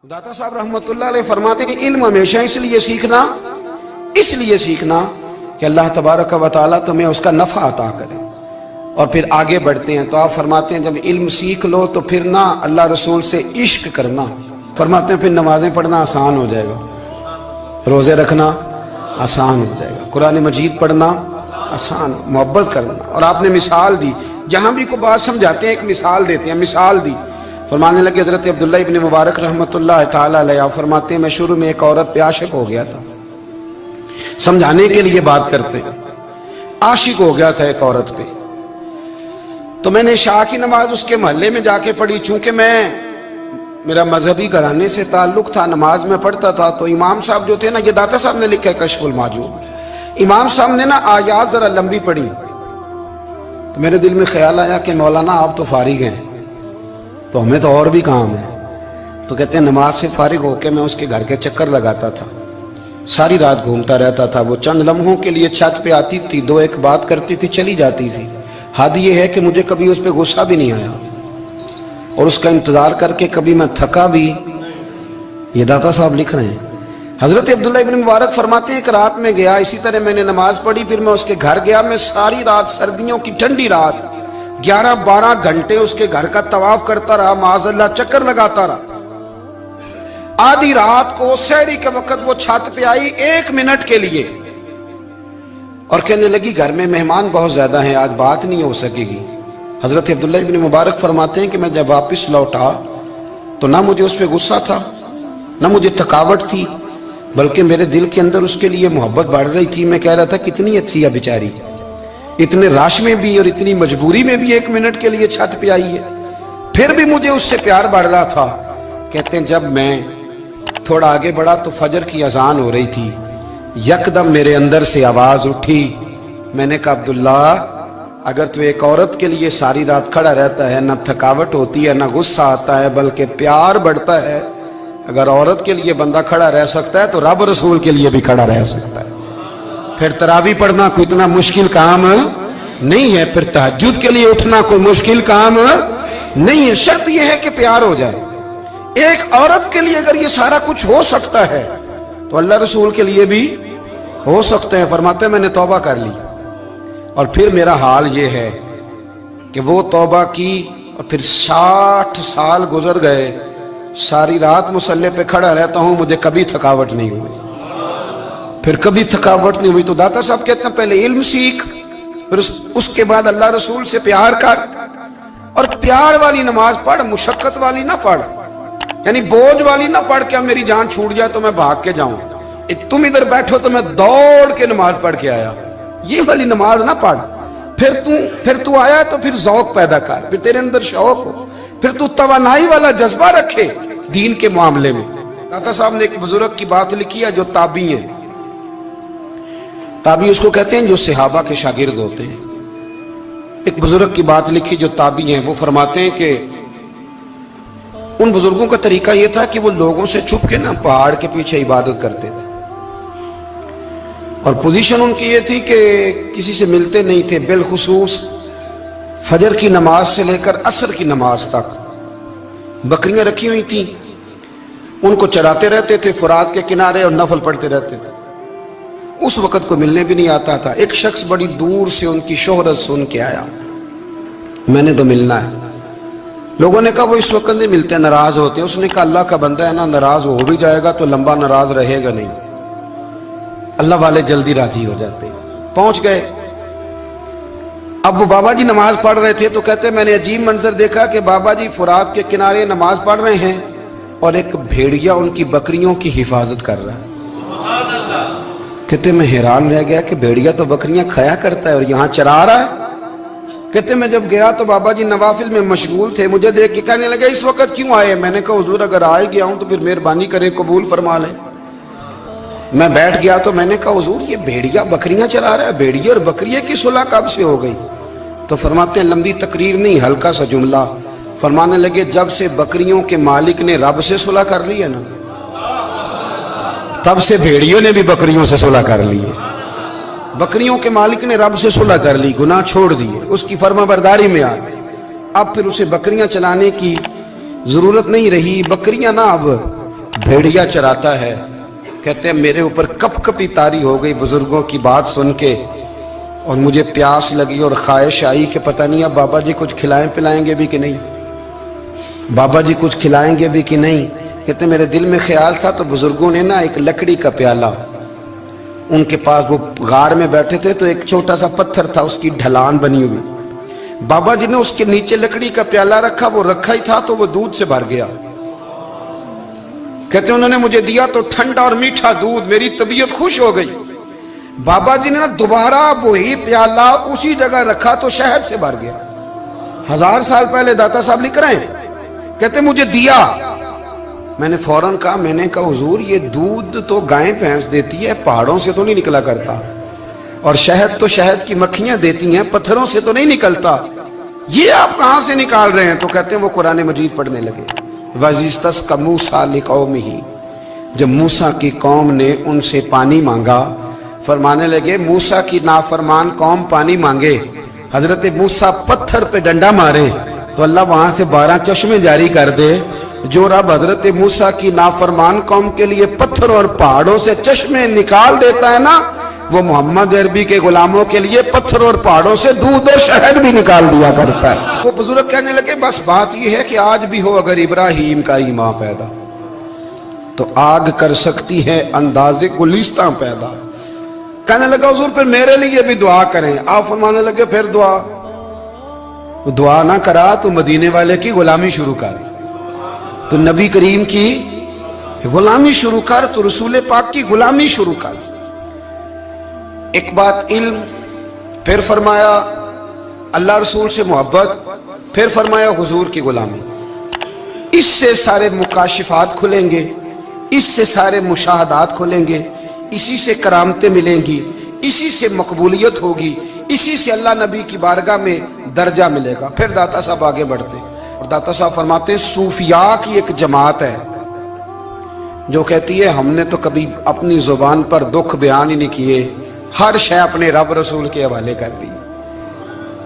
दाता साहब रहमतुल्लाह अलैह फरमाते हैं कि इल्म हमेशा इसलिए सीखना कि अल्लाह तबारक व तआला तुम्हें उसका नफ़ा अता करे। और फिर आगे बढ़ते हैं तो आप फरमाते हैं जब इल्म सीख लो तो फिर ना अल्लाह रसूल से इश्क करना, फरमाते हैं फिर नमाजें पढ़ना आसान हो जाएगा, रोज़े रखना आसान हो जाएगा, कुरान मजीद पढ़ना आसान, मोहब्बत करना। और आपने मिसाल दी, जहाँ भी कोई बात समझाते हैं एक मिसाल देते हैं, मिसाल दी। फरमाने लगे हज़रत अब्दुल्लाह इब्न मुबारक रहमतुल्लाह ताला अलैह फरमाते हैं मैं शुरू में एक औरत पे आशिक हो गया था, समझाने के लिए बात करते हैं, आशिक हो गया था एक औरत पे। तो मैंने शाह की नमाज उसके मोहल्ले में जाके पढ़ी, चूंकि मेरा मजहबी घराने से ताल्लुक था, नमाज में पढ़ता था। तो इमाम साहब जो थे ना, ये दाता साहब ने लिखा है कश्फुल माजूब, इमाम साहब ने ना आयात जरा लंबी पढ़ी। तो मेरे दिल में ख्याल आया कि मौलाना आप तो फारिग हैं, तो हमें तो और भी काम है। तो कहते हैं नमाज से फारिग होकर मैं उसके घर के चक्कर लगाता था, सारी रात घूमता रहता था। वो चंद लम्हों के लिए छत पे आती थी, दो एक बात करती थी, चली जाती थी। हद ये है कि मुझे कभी उस पर गुस्सा भी नहीं आया और उसका इंतजार करके कभी मैं थका भी। ये दाता साहब लिख रहे हैं। हजरत अब्दुल्लाह इब्न मुबारक फरमाते हैं एक रात में गया, इसी तरह मैंने नमाज पढ़ी, फिर मैं उसके घर गया। मैं सारी रात, सर्दियों की ठंडी रात, 11-12 घंटे उसके घर का तवाफ करता रहा, माज़अल्लाह चक्कर लगाता रहा। आधी रात को सहरी के वक्त वो छत पे आई 1 मिनट के लिए और कहने लगी घर में मेहमान बहुत ज्यादा हैं, आज बात नहीं हो सकेगी। हजरत अब्दुल्लाह इब्न मुबारक फरमाते हैं कि मैं जब वापस लौटा तो ना मुझे उस पर गुस्सा था, ना मुझे थकावट थी, बल्कि मेरे दिल के अंदर उसके लिए मोहब्बत बढ़ रही थी। मैं कह रहा था कितनी अच्छी है बेचारी, इतने राश में भी और इतनी मजबूरी में भी 1 मिनट के लिए छत पे आई है, फिर भी मुझे उससे प्यार बढ़ रहा था। कहते हैं जब मैं थोड़ा आगे बढ़ा तो फजर की अजान हो रही थी, यकदम मेरे अंदर से आवाज उठी। मैंने कहा अब्दुल्ला, अगर तू एक औरत के लिए सारी रात खड़ा रहता है, ना थकावट होती है, ना गुस्सा आता है, बल्कि प्यार बढ़ता है, अगर औरत के लिए बंदा खड़ा रह सकता है तो रब रसूल के लिए भी खड़ा रह सकता है। फिर तरावी पढ़ना कोई इतना मुश्किल काम नहीं है, फिर तहज्जुद के लिए उठना कोई मुश्किल काम नहीं है। शर्त यह है कि प्यार हो जाए। एक औरत के लिए अगर ये सारा कुछ हो सकता है तो अल्लाह रसूल के लिए भी हो सकते हैं। फरमाते मैंने तौबा कर ली और फिर मेरा हाल ये है कि वो तौबा की और फिर 60 साल गुजर गए, सारी रात मुसल्ले पे खड़ा रहता हूं, मुझे कभी थकावट नहीं हुई, फिर कभी थकावट नहीं हुई। तो दाता साहब कहते हैं पहले इल्म सीख, फिर उसके बाद अल्लाह रसूल से प्यार कर, और प्यार वाली नमाज पढ़, मुशक्कत वाली ना पढ़, यानी बोझ वाली ना पढ़ के अब मेरी जान छूट जाए तो मैं भाग के जाऊं, तुम इधर बैठो तो मैं दौड़ के नमाज पढ़ के आया, ये वाली नमाज ना पढ़। फिर तू आया तो फिर ज़ौक़ पैदा कर, फिर तेरे अंदर शौक हो, फिर तू तवानाई वाला जज्बा रखे दीन के मामले में। दाता साहब ने एक बुजुर्ग की बात लिखी है जो ताबी है, ताबी उसको कहते हैं जो सहाबा के शागिर्द होते हैं। एक बुजुर्ग की बात लिखी जो ताबी हैं, वो फरमाते हैं कि उन बुजुर्गों का तरीका यह था कि वो लोगों से छुप के ना पहाड़ के पीछे इबादत करते थे, और पोजीशन उनकी ये थी कि किसी से मिलते नहीं थे, बिलखुसूस फजर की नमाज से लेकर असर की नमाज तक बकरियां रखी हुई थी, उनको चराते रहते थे फुरात के किनारे और नफल पढ़ते रहते थे। उस वक्त को मिलने भी नहीं आता था। एक शख्स बड़ी दूर से उनकी शोहरत सुन के आया, मैंने तो मिलना है। लोगों ने कहा वो इस वक्त नहीं मिलते, नाराज होते हैं। उसने कहा अल्लाह का बंदा है ना, नाराज हो भी जाएगा तो लंबा नाराज रहेगा नहीं, अल्लाह वाले जल्दी राजी हो जाते हैं। पहुंच गए। अब वो बाबा जी नमाज पढ़ रहे थे तो कहते मैंने अजीब मंजर देखा कि बाबा जी फुरात के किनारे नमाज पढ़ रहे हैं और एक भेड़िया उनकी बकरियों की हिफाजत कर रहा है। कहते मैं हैरान रह गया कि भेड़िया तो बकरियां खाया करता है और यहाँ चरा रहा है। कहते मैं जब गया तो बाबा जी नवाफिल में मशगूल थे, मुझे देख के कहने लगे इस वक्त क्यों आए। मैंने कहा हुजूर अगर आ ही गया हूं तो फिर मेहरबानी करें कबूल फरमा लें। मैं बैठ गया तो मैंने कहा हुजूर ये भेड़िया बकरियां चरा रहा है, भेड़िया और बकरिया की सुलह कब से हो गई। तो फरमाते हैं लंबी तकरीर नहीं, हल्का सा जुमला। फरमाने लगे जब से बकरियों के मालिक ने रब से सुलह कर ली है ना, तब से भेड़ियों ने भी बकरियों से सुलह कर ली है। बकरियों के मालिक ने रब से सुलह कर ली, गुनाह छोड़ दिए, उसकी फर्माबरदारी में आ गए। अब फिर उसे बकरियां चलाने की जरूरत नहीं रही। बकरियां ना अब भेड़िया चराता है। कहते हैं मेरे ऊपर कपकपी तारी हो गई बुजुर्गों की बात सुन के, और मुझे प्यास लगी और ख्वाहिश आई कि पता नहीं अब बाबा जी कुछ खिलाएं पिलाएंगे भी कि नहीं, बाबा जी कुछ खिलाएंगे भी कि नहीं। कहते मेरे दिल में ख्याल था, तो बुजुर्गों ने ना एक लकड़ी का प्याला, उनके पास वो गाड़ में बैठे थे तो एक छोटा सा पत्थर था, उसकी ढलान बनी हुई, बाबा जी ने उसके नीचे लकड़ी का प्याला रखा, वो रखा ही था तो वो दूध से भर गया। कहते उन्होंने मुझे दिया तो ठंडा और मीठा दूध, मेरी तबीयत खुश हो गई। बाबा जी ने ना दोबारा वही प्याला उसी जगह रखा तो शहद से भर गया। 1000 साल पहले दाता साहब लिख रहे हैं, कहते मुझे दिया, मैंने फौरन कहा, मैंने कहा हुजूर ये दूध तो गाय भैंस देती है, पहाड़ों से तो नहीं निकला करता, और शहद तो शहद की मक्खियां देती हैं, पत्थरों से तो नहीं निकलता, ये आप कहां से निकाल रहे हैं? तो कहते हैं वो कुरान मजीद पढ़ने लगे। वज़िस्तस्क़ा मूसा लिक़ौमिही, जब मूसा की कौम ने उनसे पानी मांगा, फरमाने लगे मूसा की नाफरमान कौम पानी मांगे, हजरत मूसा पत्थर पे डंडा मारे तो अल्लाह वहां से 12 चश्मे जारी कर दे। जो रब हजरत मूसा की नाफरमान कौम के लिए पत्थर और पहाड़ों से चश्मे निकाल देता है ना, वो मोहम्मद अरबी के गुलामों के लिए पत्थर और पहाड़ों से दूध और शहद भी निकाल दिया करता है। वो बुजुर्ग कहने लगे बस बात ये है कि आज भी हो अगर इब्राहीम का ईमान पैदा, तो आग कर सकती है अंदाजे गुलिस्तां पैदा। कहने लगा हुजूर फिर मेरे लिए भी दुआ करें। आप फरमाने लगे फिर दुआ ना करा तो मदीने वाले की गुलामी शुरू कर, तो नबी करीम की गुलामी शुरू कर, तो रसूल पाक की गुलामी शुरू कर। एक बात इल्म, फिर फरमाया अल्लाह रसूल से मोहब्बत, फिर फरमाया हुजूर की गुलामी। इससे सारे मुकाशिफात खुलेंगे, इससे सारे मुशाहदात खुलेंगे, इसी से करामतें मिलेंगी, इसी से मकबूलियत होगी, इसी से अल्लाह नबी की बारगाह में दर्जा मिलेगा। फिर दाता साहब आगे बढ़ते और दाता साहब फरमाते हैं सूफिया की एक जमात है जो कहती है हमने तो कभी अपनी जुबान पर दुख बयान ही नहीं किए, हर शय अपने रब रसूल के हवाले कर दी,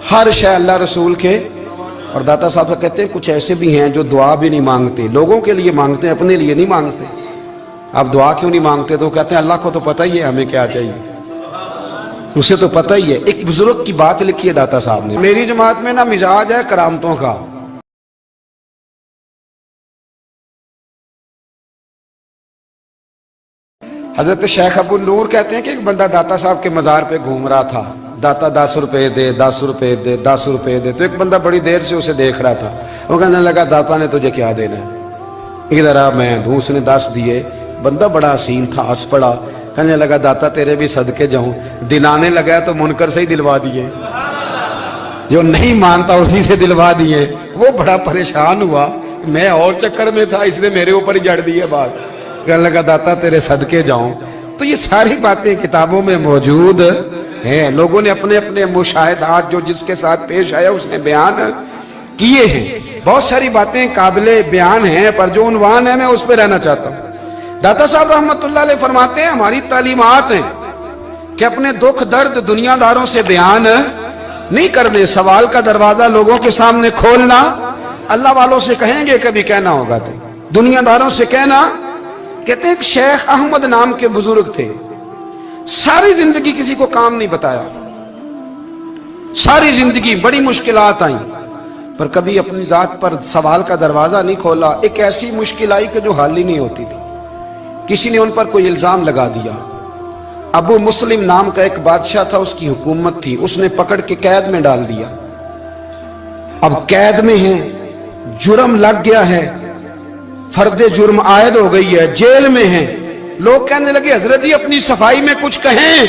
हर शय अल्लाह रसूल के। और दाता साहब कहते हैं कुछ ऐसे भी हैं जो दुआ भी नहीं मांगते, लोगों के लिए मांगते हैं, अपने लिए नहीं मांगते। आप दुआ क्यों नहीं मांगते? तो कहते हैं अल्लाह को तो पता ही है हमें क्या चाहिए, उसे तो पता ही है। एक बुजुर्ग की बात लिखी है दाता साहब ने, मेरी जमात में ना मिजाज है करामतों का। हजरत शेख अबू नूर कहते हैं कि एक बंदा दाता साहब के मज़ार पे घूम रहा था, दाता 10 रुपए दे, 10 रुपए दे, 10 रुपए दे। तो एक बंदा बड़ी देर से उसे देख रहा था, वो कहने लगा दाता ने तुझे क्या देना है? इधर आ मैं दूँ। उसने 10 दिए। बंदा बड़ा हसीन था, हंस पड़ा, कहने लगा दाता तेरे भी सदके जाऊं। दिलाने लगा तो मुनकर से ही दिलवा दिए, जो नहीं मानता उसी से दिलवा दिए। वो बड़ा परेशान हुआ, मैं और चक्कर में था, इसने मेरे ऊपर ही जड़ दी है बात। कहने लगा दाता तेरे सदके जाऊं। तो ये सारी बातें किताबों में मौजूद हैं, लोगों ने अपने अपने मुशाहिदात जो जिसके साथ पेश आया उसने बयान किए हैं। बहुत सारी बातें काबिले बयान हैं, पर जो उन्वान है मैं उस पर रहना चाहता हूँ। दाता साहब रहमतुल्लाह अलैह फरमाते हैं हमारी तालीमात हैं कि अपने दुख दर्द दुनियादारों से बयान नहीं करने, सवाल का दरवाजा लोगों के सामने खोलना। अल्लाह वालों से कहेंगे कभी कहना होगा तो दुनियादारों से कहना। कहते हैं शेख अहमद नाम के बुजुर्ग थे, सारी जिंदगी किसी को काम नहीं बताया, सारी जिंदगी बड़ी मुश्किलात आई, पर कभी अपनी जात पर सवाल का दरवाजा नहीं खोला। एक ऐसी मुश्किल आई कि जो हल ही नहीं होती थी। किसी ने उन पर कोई इल्जाम लगा दिया। अबू मुस्लिम नाम का एक बादशाह था, उसकी हुकूमत थी, उसने पकड़ के कैद में डाल दिया। अब कैद में है, जुर्म लग गया है, फर्दे जुर्म आयद हो गई है, जेल में है। लोग कहने लगे हजरत जी अपनी सफाई में कुछ कहें,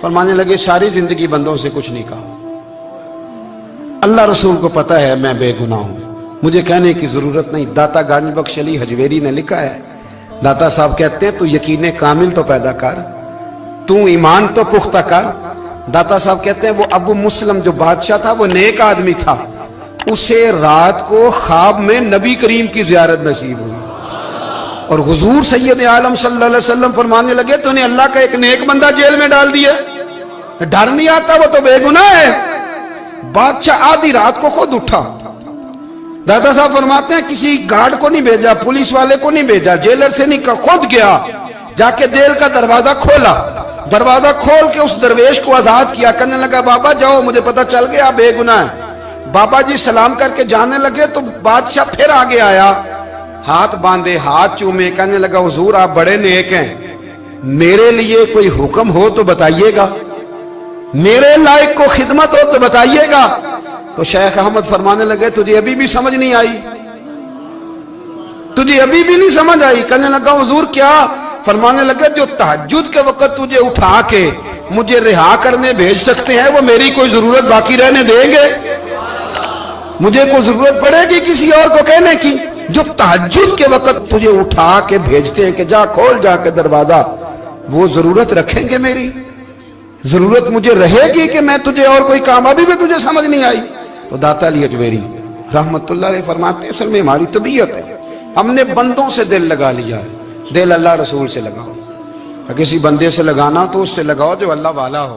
फरमाने लगे सारी जिंदगी बंदों से कुछ नहीं कहा, अल्लाह रसूल को पता है मैं बेगुनाह हूं, मुझे कहने की जरूरत नहीं। दाता गानी बख्श अली हजवेरी ने लिखा है, दाता साहब कहते हैं तू यकीन कामिल तो पैदा कर, तू ईमान तो पुख्ता कर। दाता साहब कहते हैं वो अबू मुस्लिम जो बादशाह था वो नेक आदमी था, उसे रात को ख्वाब में नबी करीम की जियारत नसीब हुई और हुजूर सैयद आलम सल्लल्लाहु अलैहि वसल्लम फरमाने लगे तूने अल्लाह का एक नेक बंदा जेल में डाल दिया, डर नहीं आता, वो तो बेगुनाह है। बादशाह आधी रात को खुद उठा, दादा साहब फरमाते हैं किसी गार्ड को नहीं भेजा, पुलिस वाले को नहीं भेजा, जेलर से नहीं कहा, खुद गया, जाके जेल का दरवाजा खोला, दरवाजा खोल के उस दरवेश को आजाद किया, कहने लगा बाबा जाओ, मुझे पता चल गया आप बेगुनाह है। बाबा जी सलाम करके जाने लगे तो बादशाह फिर आगे आया, हाथ बांधे, हाथ चूमे, कहने लगा हुजूर आप बड़े नेक हैं, मेरे लिए कोई हुक्म हो तो बताइएगा, मेरे लायक को खिदमत हो तो बताइएगा। तो शेख अहमद फरमाने लगे तुझे अभी भी समझ नहीं आई, तुझे अभी भी नहीं समझ आई। कहने लगा हुजूर क्या? फरमाने लगे जो तहज्जुद के वक्त तुझे उठा के मुझे रिहा करने भेज सकते हैं वो मेरी कोई जरूरत बाकी रहने देंगे? मुझे कोई जरूरत पड़ेगी किसी और को कहने की? जो तहज्जुद के वक्त तुझे उठा के भेजते हैं कि जा खोल जाके दरवाजा, वो जरूरत रखेंगे मेरी? जरूरत मुझे रहेगी कि मैं तुझे और कोई काम, अभी भी तुझे समझ नहीं आई? तो दाता अली अजमेरी रहमतुल्लाह अलैह फरमाते हैं असल में हमारी तबीयत है, हमने बंदों से दिल लगा लिया है, दिल अल्लाह रसूल से लगाओ, किसी बंदे से लगाना तो उससे लगाओ जो अल्लाह वाला हो।